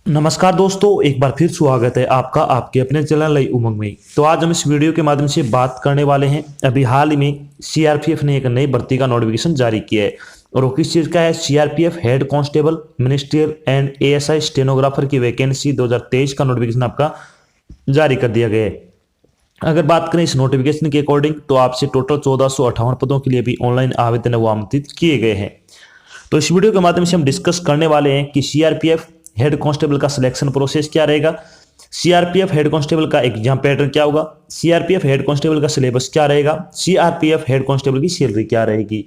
नमस्कार दोस्तों, एक बार फिर स्वागत है आपका आपके अपने चैनल नई उमंग में। तो आज हम इस वीडियो के माध्यम से बात करने वाले हैं। अभी हाल ही में सीआरपीएफ ने एक नई भर्ती का नोटिफिकेशन जारी किया है और वो किस चीज़ का है। CRPF head constable ministerial and ASI stenographer की वैकेंसी 2023 का नोटिफिकेशन आपका जारी कर दिया गया है। अगर बात करें इस नोटिफिकेशन के अकॉर्डिंग तो आपसे टोटल 1458 पदों के लिए भी ऑनलाइन आवेदन वो आमंत्रित किए गए हैं। तो इस वीडियो के माध्यम से हम डिस्कस करने वाले हैं कि सीआरपीएफ हेड कांस्टेबल का सिलेक्शन प्रोसेस क्या रहेगा, सीआरपीएफ हेड कांस्टेबल का एग्जाम पैटर्न क्या होगा, सीआरपीएफ हेड कांस्टेबल का सिलेबस क्या रहेगा, सीआरपीएफ हेड कांस्टेबल की सैलरी क्या रहेगी।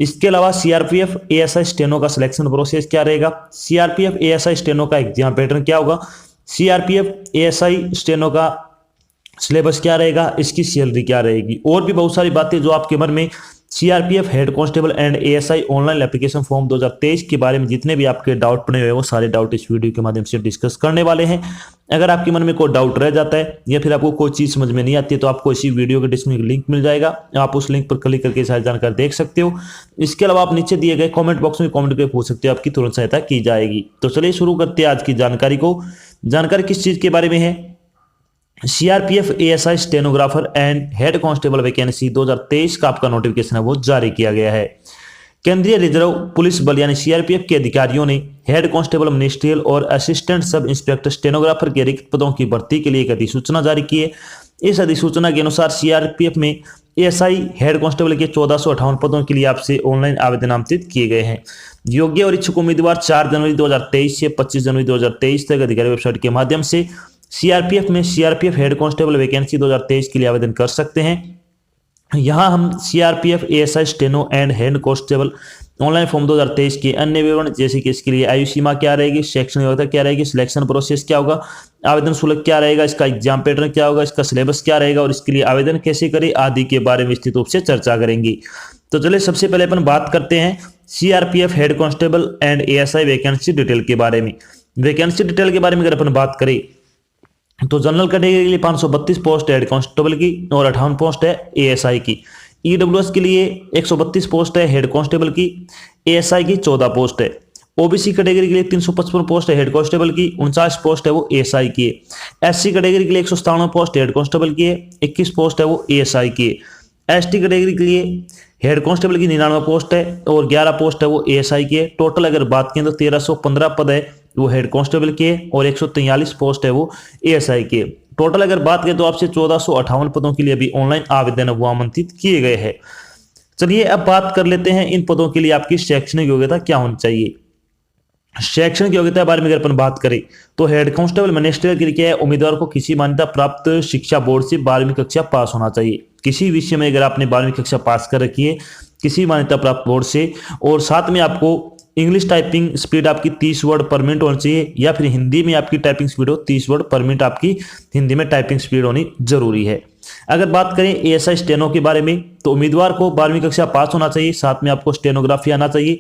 इसके अलावा सीआरपीएफ एएसआई स्टेनो का सिलेक्शन प्रोसेस क्या रहेगा, सीआरपीएफ एएसआई स्टेनो का एग्जाम पैटर्न क्या होगा, सीआरपीएफ एएसआई स्टेनो का सिलेबस क्या रहेगा, इसकी सैलरी क्या रहेगी, और भी बहुत सारी बातें जो आपके मन में CRPF head constable and ASI online application form 2023 के बारे में जितने भी आपके डाउट बने हुए हैं वो सारे डाउट इस वीडियो के माध्यम से डिस्कस करने वाले हैं। अगर आपके मन में कोई डाउट रह जाता है या फिर आपको कोई चीज़ समझ में नहीं आती है तो आपको इसी वीडियो के डिस्क्रिप्शन में लिंक मिल जाएगा, आप उस लिंक पर क्लिक करके सारी जानकारी देख सकते हो। इसके अलावा आप नीचे दिए गए कॉमेंट बॉक्स में कॉमेंट करके पूछ सकते हो, आपकी तुरंत सहायता की जाएगी। तो चलिए शुरू करते हैं आज की जानकारी को। जानकारी किस चीज़ के बारे में है, CRPF ASI stenographer and head constable vacancy 2023 का आपका नोटिफिकेशन है वो जारी किया गया है। केंद्रीय रिजर्व पुलिस बल यानी सीआरपीएफ के अधिकारियों ने हेड कांस्टेबल मिनिस्ट्रियल और असिस्टेंट सब इंस्पेक्टर स्टेनोग्राफर के रिक्त पदों की भर्ती के लिए एक अधिसूचना जारी की है। इस अधिसूचना के अनुसार सीआरपीएफ में एएसआई हेड कांस्टेबल के 1458 पदों के लिए आपसे ऑनलाइन आवेदन आमंत्रित किए गए हैं। योग्य और इच्छुक उम्मीदवार 4 जनवरी 2023 से 25 जनवरी 2023 तक अधिकारी वेबसाइट के माध्यम से सीआरपीएफ में सीआरपीएफ हेड कांस्टेबल वैकेंसी 2023 के लिए आवेदन कर सकते हैं। यहां हम CRPF ASI steno and head constable online form 2023 के अन्य विवरण जैसे कि इसके लिए आयु सीमा क्या रहेगी, शैक्षणिक योग्यता क्या रहेगी, सिलेक्शन प्रोसेस क्या होगा, आवेदन शुल्क क्या रहेगा, इसका एग्जाम पैटर्न क्या होगा, इसका सिलेबस क्या रहेगा और इसके लिए आवेदन कैसे करें आदि के बारे में विस्तृत रूप से चर्चा करेंगे। तो चलिए सबसे पहले अपन बात करते हैं CRPF head constable and ASI vacancy detail के बारे में। वैकेंसी डिटेल के बारे में अगर अपन बात करें तो जनरल कैटेगरी के लिए 532 पोस्ट है हेड कांस्टेबल की और 58 पोस्ट है एएसआई की। ईडब्ल्यूएस के लिए 132 पोस्ट है हेड कांस्टेबल की, एएसआई की 14 पोस्ट है। ओबीसी कैटेगरी के लिए 355 पोस्ट है हेड कांस्टेबल की, 49 पोस्ट है वो एएसआई की है। एससी कैटेगरी के लिए 197 पोस्ट हेड कांस्टेबल की है, 21 पोस्ट है वो एएसआई की है। एसटी कैटेगरी के लिए हेड कांस्टेबल की 99 पोस्ट है और 11 पोस्ट है वो एएसआई की है। टोटल अगर बात करें तो 1315 पद है वो हेड कांस्टेबल के और 143 पोस्ट है वो एएसआई के। टोटल अगर बात करें तो आपसे 1458 पदों के लिए अभी ऑनलाइन आवेदन वो आमंत्रित किए गए हैं। चलिए अब बात कर लेते हैं इन पदों के लिए आपकी शैक्षणिक योग्यता क्या होनी चाहिए। शैक्षणिक योग्यता के बारे में अगर अपन बात करें तो हेड कांस्टेबल मिनिस्ट्रियल के लिए क्या है, उम्मीदवार को किसी मान्यता प्राप्त शिक्षा बोर्ड से 12वीं कक्षा पास होना चाहिए। किसी विषय में अगर आपने 12वीं कक्षा पास कर रखी है किसी मान्यता प्राप्त बोर्ड से, और साथ में आपको इंग्लिश टाइपिंग स्पीड आपकी 30 वर्ड पर मिनट होनी चाहिए, या फिर हिंदी में आपकी टाइपिंग स्पीड हो 30 वर्ड पर मिनट आपकी हिंदी में टाइपिंग स्पीड होनी जरूरी है। अगर बात करें एएसआई स्टेनो के बारे में तो उम्मीदवार को 12वीं कक्षा पास होना चाहिए, साथ में आपको स्टेनोग्राफी आना चाहिए।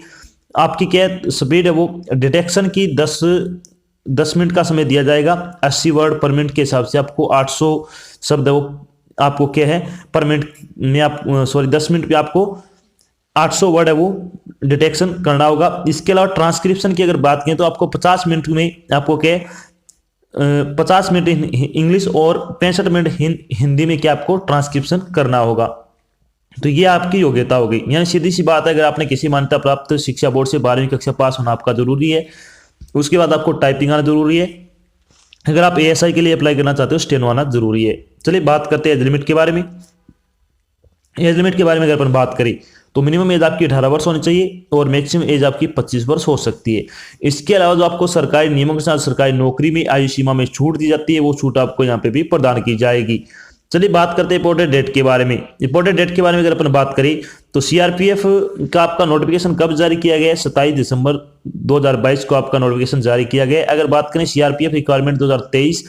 आपकी क्या स्पीड है वो डिटेक्शन की 10 मिनट का समय दिया जाएगा। 80 वर्ड पर मिनट के हिसाब से आपको 800 शब्द वो आपको क्या है पर मिनट में आप 10 मिनट पे आपको 800 वर्ड है वो डिटेक्शन करना होगा। इसके अलावा ट्रांसक्रिप्शन की अगर बात करें तो आपको 50 मिनट में आपको क्या 50 मिनट इंग्लिश और 65 मिनट हिंदी में क्या आपको ट्रांसक्रिप्शन करना होगा। तो ये आपकी योग्यता होगी। यानी सीधी सी बात है, अगर आपने किसी मान्यता प्राप्त शिक्षा बोर्ड से 12वीं कक्षा पास होना आपका जरूरी है, उसके बाद आपको टाइपिंग आना जरूरी है। अगर आप एएसआई के लिए अप्लाई करना चाहते हो स्टेनो आना जरूरी है। चलिए बात करते हैं एज लिमिट के बारे में। एज लिमिट के बारे में अगर अपन बात करें तो मिनिमम एज आपकी 18 वर्ष होनी चाहिए और मैक्सिमम एज आपकी 25 वर्ष हो सकती है। इसके अलावा जो आपको सरकारी नियमों के साथ सरकारी नौकरी में आयु सीमा में छूट दी जाती है वो छूट आपको यहाँ पे भी प्रदान की जाएगी। चलिए बात करते हैं इंपॉर्टेंट डेट के बारे में। इंपॉर्टेंट डेट के बारे में अगर अपन बात करें तो सीआरपीएफ का आपका नोटिफिकेशन कब जारी किया गया है, 27 दिसंबर 2022 को आपका नोटिफिकेशन जारी किया गया है। अगर बात करें सीआरपीएफ रिक्वायरमेंट 2023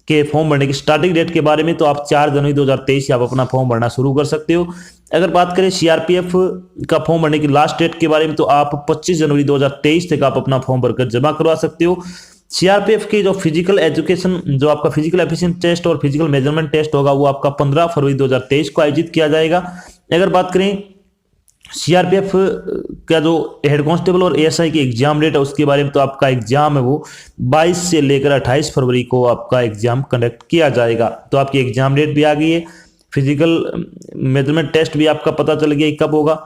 के फॉर्म भरने की स्टार्टिंग डेट के बारे में तो आप 4 जनवरी 2023 से आप अपना फॉर्म भरना शुरू कर सकते हो। अगर बात करें सीआरपीएफ का फॉर्म भरने की लास्ट डेट के बारे में तो आप 25 जनवरी 2023 तक आप अपना फॉर्म भरकर जमा करवा सकते हो। सीआरपीएफ की जो फिजिकल एजुकेशन जो आपका फिजिकल एफिशिएंसी टेस्ट और फिजिकल मेजरमेंट टेस्ट होगा वो आपका 15 फरवरी 2023 को आयोजित किया जाएगा। अगर बात करें सीआरपीएफ का जो हेड कांस्टेबल और एएसआई की एग्जाम डेट है उसके बारे में, तो आपका एग्जाम है वो 22 से लेकर 28 फरवरी को आपका एग्जाम कंडक्ट किया जाएगा। तो आपकी एग्जाम डेट भी आ गई है, फिजिकल मेजरमेंट टेस्ट भी आपका पता चल गया कब होगा।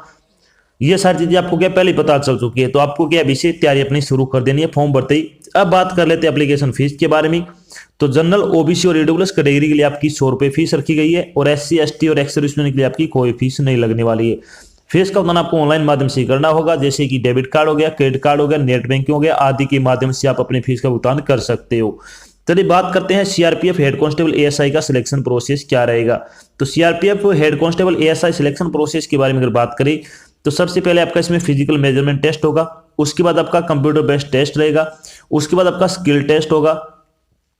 ये सारी चीजें आपको क्या पहले पता चल चुकी है, तो आपको क्या अभी से तैयारी अपनी शुरू कर देनी है फॉर्म भरते ही। अब बात कर लेते हैं एप्लीकेशन फीस के बारे में। तो जनरल, ओबीसी और ईडब्ल्यूएस कैटेगरी के लिए आपकी 100 रुपये फीस रखी गई है और एससी, एसटी और एक्स सर्विसमैन के लिए आपकी कोई फीस नहीं लगने वाली है। फीस का भुगतान आपको ऑनलाइन माध्यम से करना होगा, जैसे कि डेबिट कार्ड हो गया, क्रेडिट कार्ड हो गया, नेट बैंकिंग हो गया आदि के माध्यम से आप अपनी फीस का भुगतान कर सकते हो। चलिए बात करते हैं सीआरपीएफ हेड कांस्टेबल एएसआई का सिलेक्शन प्रोसेस क्या रहेगा। तो CRPF head constable ASI selection process के बारे में अगर बात करें तो सबसे पहले आपका इसमें फिजिकल मेजरमेंट टेस्ट होगा, उसके बाद आपका कंप्यूटर बेस्ड टेस्ट रहेगा, उसके बाद आपका स्किल टेस्ट होगा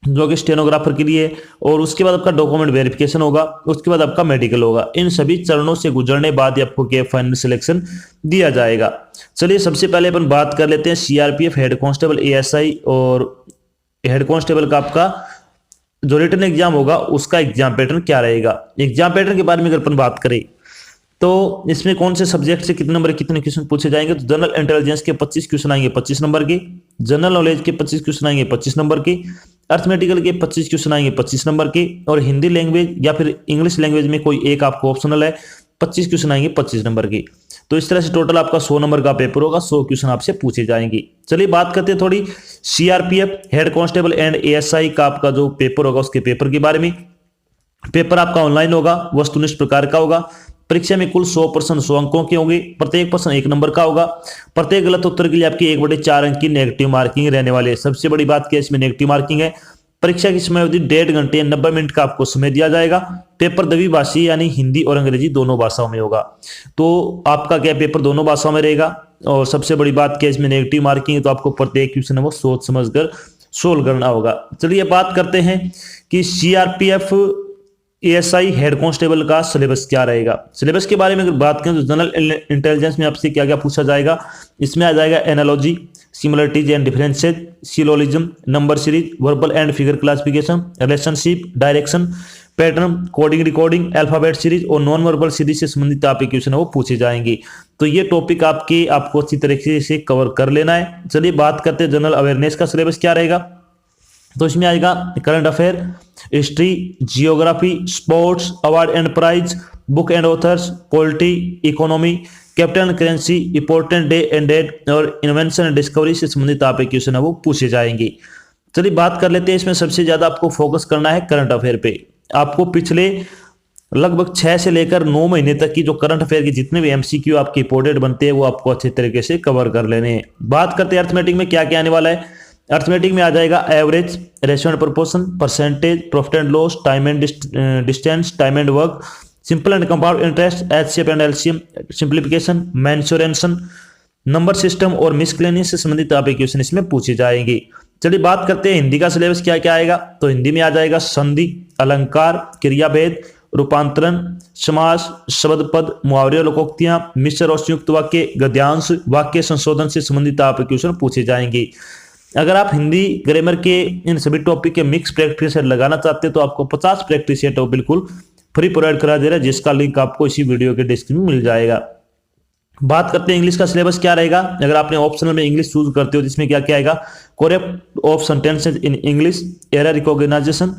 जो कि स्टेनोग्राफर के लिए, और उसके बाद आपका डॉक्यूमेंट वेरिफिकेशन होगा, उसके बाद आपका मेडिकल होगा। इन सभी चरणों से गुजरने बाद आपको क्या फाइनल सिलेक्शन दिया जाएगा। चलिए सबसे पहले अपन बात कर लेते हैं सीआरपीएफ हेड कांस्टेबल एएसआई और हेड कांस्टेबल का आपका जो रिटन एग्जाम होगा उसका एग्जाम पैटर्न क्या रहेगा। एग्जाम पैटर्न के बारे में अगर अपन बात करें तो इसमें कौन से सब्जेक्ट से कितने नंबर कितने क्वेश्चन पूछे जाएंगे। तो जनरल इंटेलिजेंस के 25 क्वेश्चन आएंगे 25 नंबर के, जनरल नॉलेज के 25 क्वेश्चन आएंगे 25 नंबर के, अर्थमेटिकल के 25 क्वेश्चन आएंगे 25 नंबर के, और हिंदी लैंग्वेज या फिर इंग्लिश लैंग्वेज में कोई एक आपको ऑप्शनल है 25 क्वेश्चन आएंगे 25 नंबर के। तो इस तरह से टोटल आपका 100 नंबर का पेपर होगा, 100 क्वेश्चन आपसे पूछे जाएंगे। चलिए बात करते हैं थोड़ी CRPF head constable and ASI का आपका जो पेपर होगा उसके पेपर के बारे में। पेपर आपका ऑनलाइन होगा, वस्तुनिष्ठ प्रकार का होगा। परीक्षा में कुल 100% 100 अंकों की होंगी, प्रत्येक प्रश्न 1 नंबर का होगा। प्रत्येक गलत उत्तर के लिए आपकी 1/4 अंक की नेगेटिव मार्किंग रहने वाली है। सबसे बड़ी बात क्या है इसमें नेगेटिव मार्किंग है। परीक्षा की समय अवधि 1.5 घंटे 90 मिनट का आपको समय दिया जाएगा। पेपर द्विभाषी यानी हिंदी और अंग्रेजी दोनों भाषाओं में होगा। तो आपका क्या पेपर दोनों भाषाओं में रहेगा। और सबसे बड़ी बात क्या है इसमें नेगेटिव मार्किंग है, तो आपको प्रत्येक क्वेश्चन है वो सोच समझकर सोल्व करना होगा। चलिए बात करते हैं कि सीआरपीएफ एएसआई हेड कांस्टेबल का सिलेबस क्या रहेगा। सिलेबस के बारे में अगर बात करें तो जनरल इंटेलिजेंस में आपसे क्या क्या पूछा जाएगा। इसमें आ जाएगा analogy, similarities and differences, syllogism, number series, verbal and figure classification, relationship, direction, pattern, coding, recording, alphabet series और नॉन वर्बल सीरीज से संबंधित आपके क्वेश्चन है वो पूछे जाएंगे। तो ये टॉपिक आपको अच्छी तरीके से कवर कर लेना है। चलिए बात करते हैं जनरल अवेयरनेस का सिलेबस क्या रहेगा। तो इसमें आएगा current affair, history, geography, sports, award and prize, book and authors, polity, economy, capital currency, important day and date और इन्वेंशन एंड डिस्कवरी से संबंधित आपके क्वेश्चन है वो पूछे जाएंगे। चलिए बात कर लेते हैं इसमें सबसे ज्यादा आपको फोकस करना है करंट अफेयर पे। आपको पिछले लगभग 6 से लेकर 9 महीने तक की जो करंट अफेयर के जितने भी एमसीक्यू आपके इंपोर्टेंट बनते हैं वो आपको अच्छे तरीके से कवर कर लेने हैं। बात करते हैं अर्थमेटिक में क्या क्या आने वाला है। अर्थमेटिक में आ जाएगा average, ratio and proportion, percentage, profit and loss, time and distance, time and work, simple and compound interest, HCF and LCM, simplification, mensuration, number system और मिसक्लेनियस से संबंधित आपके क्वेश्चन इसमें पूछे जाएंगे। चलिए बात करते हैं हिंदी का सिलेबस क्या क्या आएगा। तो हिंदी में आ जाएगा संधि, अलंकार, क्रियाभेद, रूपांतरण, समास, शब्द पद, मुहावरे, लोकोक्तियां, मिश्र और संयुक्त वाक्य, गद्यांश, वाक्य संशोधन से संबंधित आपके क्वेश्चन पूछे जाएंगे। अगर आप हिंदी ग्रामर के इन सभी टॉपिक के मिक्स प्रैक्टिस सेट लगाना चाहते हैं तो आपको 50 प्रैक्टिस सेट बिल्कुल फ्री प्रोवाइड करा दे रहा है, जिसका लिंक आपको इसी वीडियो के डिस्क्रिप्शन में मिल जाएगा। बात करते हैं इंग्लिश का सिलेबस क्या रहेगा। अगर आपने ऑप्शनल में इंग्लिश चूज करते हो जिसमें क्या क्या आएगा, correct of sentences in English, error recognition,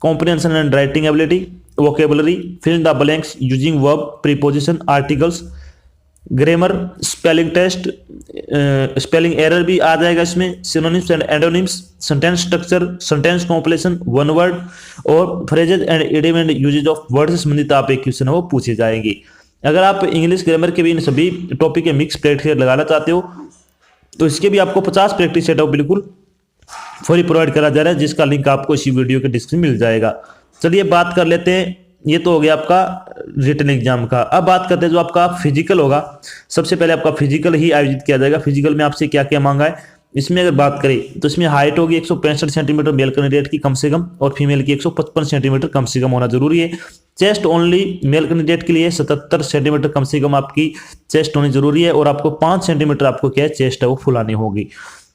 comprehension and writing ability, vocabulary, fill in the blanks using verb, preposition, articles, grammar, spelling test, spelling error भी आ जाएगा इसमें, synonyms and antonyms, sentence structure, sentence completion, one word और phrases and idiom and usage of word से संबंधित आप एक question है वो पूछे जाएंगे। अगर आप इंग्लिश ग्रामर के भी इन सभी टॉपिक के मिक्स प्रैक्टिस लगाना चाहते हो तो इसके भी आपको 50 प्रैक्टिस सेट बिल्कुल फ्री प्रोवाइड करा जा रहा है, जिसका लिंक आपको इसी वीडियो के डिस्क्रिप्शन में मिल जाएगा। चलिए बात कर लेते हैं, ये तो हो गया आपका रिटन एग्जाम का। अब बात करते हैं जो आपका फिजिकल होगा। सबसे पहले आपका फिजिकल ही आयोजित किया जाएगा। फिजिकल में आपसे क्या क्या मांगा है इसमें अगर बात करें तो इसमें हाइट होगी 165 सेंटीमीटर मेल कैंडिडेट की कम से कम, और फीमेल की 155 सेंटीमीटर कम से कम होना जरूरी है। चेस्ट ओनली मेल कैंडिडेट के लिए 77 सेंटीमीटर कम से कम आपकी चेस्ट होनी जरूरी है, और आपको 5 सेंटीमीटर आपको क्या है चेस्ट है वो फुलानी होगी।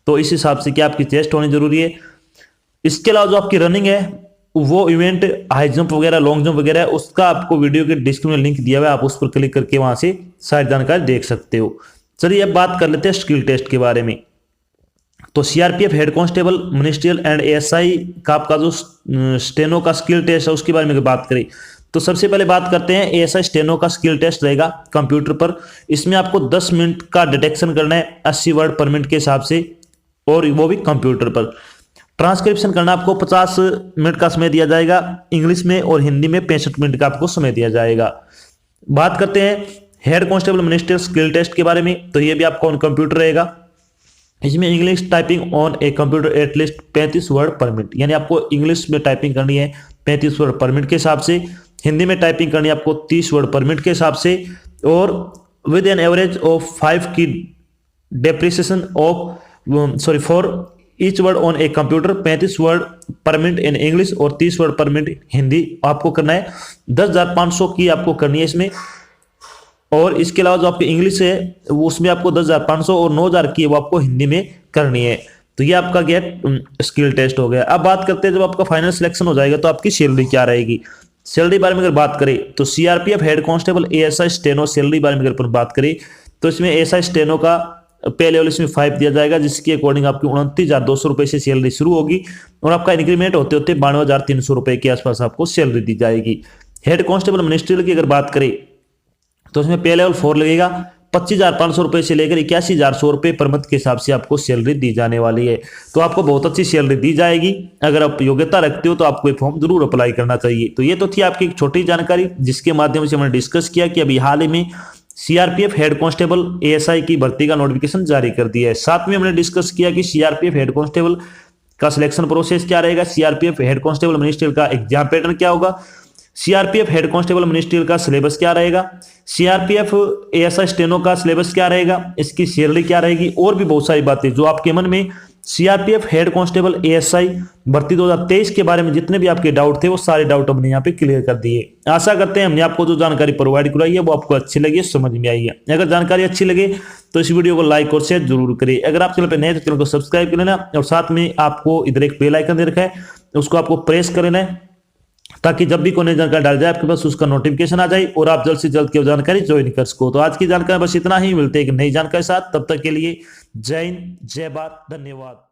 तो इस हिसाब से क्या आपकी चेस्ट होनी जरूरी है। इसके अलावा जो आपकी रनिंग है वो इवेंट हाई जंप वगैरह, लॉन्ग जंप वगैरह है, उसका आपको वीडियो के डिस्क्रिप्शन में लिंक दिया हुआ है, आप उस पर क्लिक करके वहां से सारी जानकारी देख सकते हो। चलिए अब बात कर लेते हैं स्किल टेस्ट के बारे में। तो CRPF head constable ministerial and ASI का आपका जो स्टेनो का स्किल टेस्ट है उसके बारे में बात करें तो सबसे पहले बात करते हैं एएसआई स्टेनो का स्किल टेस्ट रहेगा कंप्यूटर पर। इसमें आपको 10 मिनट का डिटेक्शन करना है 80 वर्ड पर मिनट के हिसाब से, और वो भी कंप्यूटर पर। ट्रांसक्रिप्शन करना आपको 50 मिनट का समय दिया जाएगा, इंग्लिश में और हिंदी में 65 मिनट का आपको समय दिया जाएगा। बात करते हैं head constable ministerial skill test के बारे में, तो ये भी आपका ऑन कंप्यूटर रहेगा। इसमें English typing on a computer at least 35 word पर मिनट, यानी आपको इंग्लिश में टाइपिंग करनी है 35 वर्ड पर मिनट के हिसाब से, हिंदी में टाइपिंग करनी है आपको 30 वर्ड पर मिनट के हिसाब से, और विद एन एवरेज ऑफ 5 की depreciation of for each word on a computer 35 word पर मिनट इन इंग्लिश और 30 वर्ड पर मिनट हिंदी आपको करना है। 10,500 की आपको करनी है इसमें, और इसके अलावा जो आपकी इंग्लिश है वो उसमें आपको 10,500 और 9,000 की वो आपको हिंदी में करनी है। तो ये आपका क्या स्किल टेस्ट हो गया। अब बात करते हैं जब आपका फाइनल सिलेक्शन हो जाएगा तो आपकी सैलरी क्या रहेगी। सैलरी बारे में अगर बात करें तो CRPF head constable ASI steno salary बारे में अगर बात करें तो इसमें एएसआई स्टेनो का पे लेवल इसमें 5 दिया जाएगा, जिसके अकॉर्डिंग आपकी 29,200 रुपए से सैलरी शुरू होगी, और आपका इंक्रीमेंट होते होते 92,300 रुपए के आसपास आपको सैलरी दी जाएगी। हेड कांस्टेबल मिनिस्ट्रियल की अगर बात करें तो उसमें पे लेवल 4 लगेगा, 25,500 रुपए से लेकर 81,100 रुपए पर मंथ के हिसाब से आपको सैलरी दी जाने वाली है। तो आपको बहुत अच्छी सैलरी दी जाएगी। अगर आप योग्यता रखते हो तो आपको ये फॉर्म जरूर अप्लाई करना चाहिए। तो ये तो थी आपकी एक छोटी जानकारी जिसके माध्यम से हमने डिस्कस किया कि अभी हाल ही में सीआरपीएफ हेड कांस्टेबल एएसआई की भर्ती का नोटिफिकेशन जारी कर दिया है। साथ में हमने डिस्कस किया कि सीआरपीएफ हेड कांस्टेबल का सिलेक्शन प्रोसेस क्या रहेगा, सीआरपीएफ हेड कांस्टेबल मिनिस्ट्रियल का एग्जाम पैटर्न क्या होगा, सीआरपीएफ हेड कांस्टेबल मिनिस्ट्रियल का सिलेबस क्या रहेगा, सीआरपीएफ एएसआई स्टेनो का सिलेबस क्या रहेगा, इसकी सैलरी क्या रहेगी, और भी बहुत सारी बातें जो आपके मन में सीआरपीएफ हेड कांस्टेबल एएसआई भर्ती 2023 के बारे में जितने भी आपके डाउट थे वो सारे डाउट हमने यहाँ पे क्लियर कर दिए। आशा करते हैं हमने आपको जो जानकारी प्रोवाइड कराई है वो आपको अच्छी लगी, समझ में आई है। अगर जानकारी अच्छी लगे तो इस वीडियो को लाइक और शेयर जरूर करें। अगर आप चैनल पर नए तो चैनल को सब्सक्राइब कर लेना, और साथ में आपको इधर एक बेल आइकन दे रखा है उसको आपको प्रेस कर लेना है, ताकि जब भी कोई नई जानकारी डाल जाए आपके पास उसका नोटिफिकेशन आ जाए और आप जल्द से जल्द की जानकारी ज्वाइन कर सको। तो आज की जानकारी बस इतना ही, मिलते हैं एक नई जानकारी के साथ, तब तक के लिए जय हिंद, जय भारत, धन्यवाद।